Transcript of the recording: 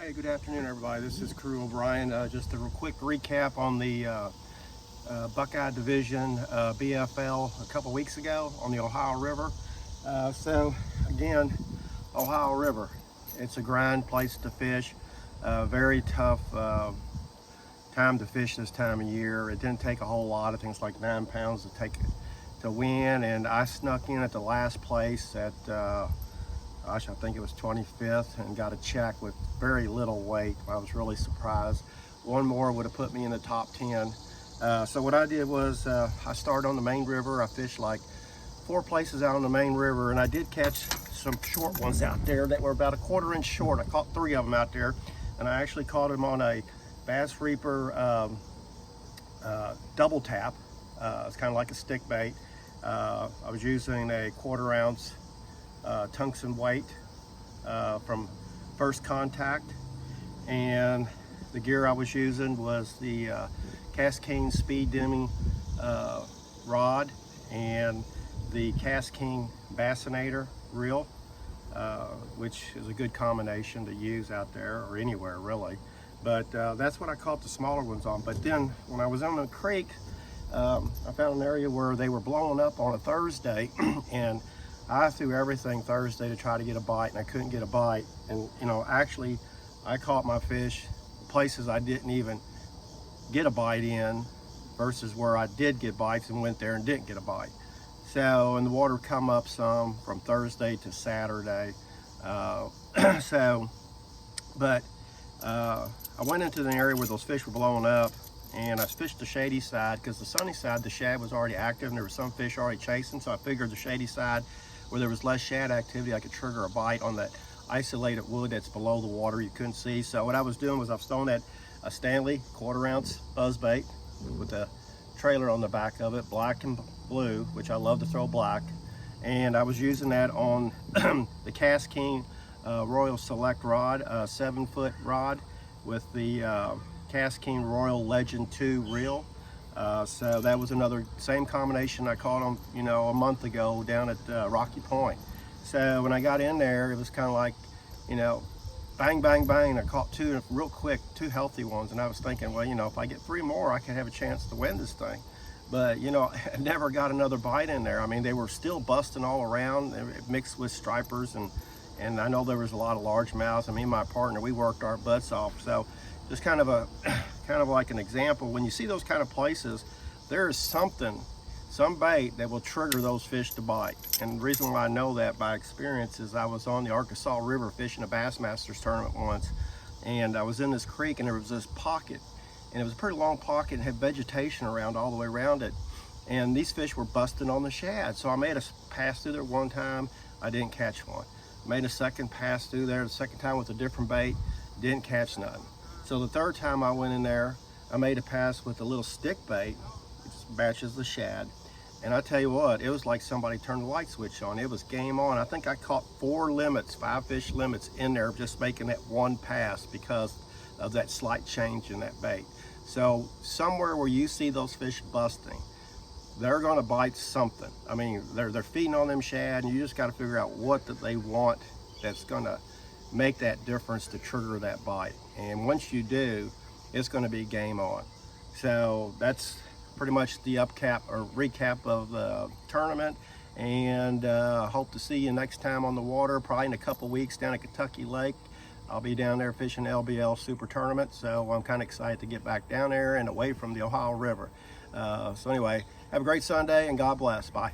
Hey, good afternoon, everybody. This is Crew O'Brien. Just a real quick recap on the Buckeye Division BFL a couple weeks ago on the Ohio River. So again, Ohio River, it's a grind place to fish. Very tough time to fish this time of year. It didn't take a whole lot. I think it's like 9 pounds to win, and I snuck in at the last place at gosh, I think it was 25th, and got a check with very little weight. I was really surprised. One more would have put me in the top 10. So what I did was I started on the main river. I fished like 4 places out on the main river, and I did catch some short ones out there that were about a 1/4 inch short. I caught 3 of them out there, and I actually caught them on a Bass Reaper double tap. It's kind of like a stick bait. I was using a 1/4 ounce tungsten weight from First Contact, and the gear I was using was the King speed dimming rod and the King bassinator reel, which is a good combination to use out there or anywhere really. But that's what I caught the smaller ones on. But then when I was on the creek, I found an area where they were blowing up on a Thursday and I threw everything Thursday to try to get a bite, and I couldn't get a bite. And you know, actually I caught my fish places I didn't even get a bite in versus where I did get bites and went there and didn't get a bite. So, and the water come up some from Thursday to Saturday. I went into the area where those fish were blowing up, and I fished the shady side because the sunny side, the shad was already active and there were some fish already chasing. So I figured the shady side, where there was less shad activity, I could trigger a bite on that isolated wood that's below the water you couldn't see. So what I was doing was I was throwing that a Stanley 1/4 ounce buzz bait with a trailer on the back of it, black and blue, which I love to throw black. And I was using that on the King Royal Select rod, a 7-foot rod with the King Royal Legend 2 reel. So that was another same combination I caught them, you know, a month ago down at Rocky Point. So when I got in there, it was kind of like, you know, bang, bang, bang. I caught 2 real quick, 2 healthy ones. And I was thinking, well, you know, if I get 3 more, I could have a chance to win this thing. But, you know, I never got another bite in there. I mean, they were still busting all around, mixed with stripers. And I know there was a lot of largemouths. I mean, my partner, we worked our butts off. So just kind of like an example, when you see those kind of places, there is some bait that will trigger those fish to bite. And the reason why I know that by experience is I was on the Arkansas River fishing a Bassmasters tournament once, and I was in this creek and there was this pocket, and it was a pretty long pocket and had vegetation around all the way around it, and these fish were busting on the shad. So I made a pass through there one time, I didn't catch one. Made a second pass through there, the second time with a different bait, didn't catch nothing. So the third time I went in there, I made a pass with a little stick bait, which matches the shad. And I tell you what, it was like somebody turned the light switch on. It was game on. I think I caught 4 limits, 5 fish limits in there just making that one pass because of that slight change in that bait. So somewhere where you see those fish busting, they're gonna bite something. I mean, they're feeding on them shad, and you just gotta figure out what that they want that's gonna make that difference to trigger that bite. And once you do, it's going to be game on. So that's pretty much the recap of the tournament, and hope to see you next time on the water, probably in a couple weeks down at Kentucky Lake. I'll be down there fishing LBL Super Tournament, so I'm kind of excited to get back down there and away from the Ohio River. So anyway, have a great Sunday and God bless. Bye.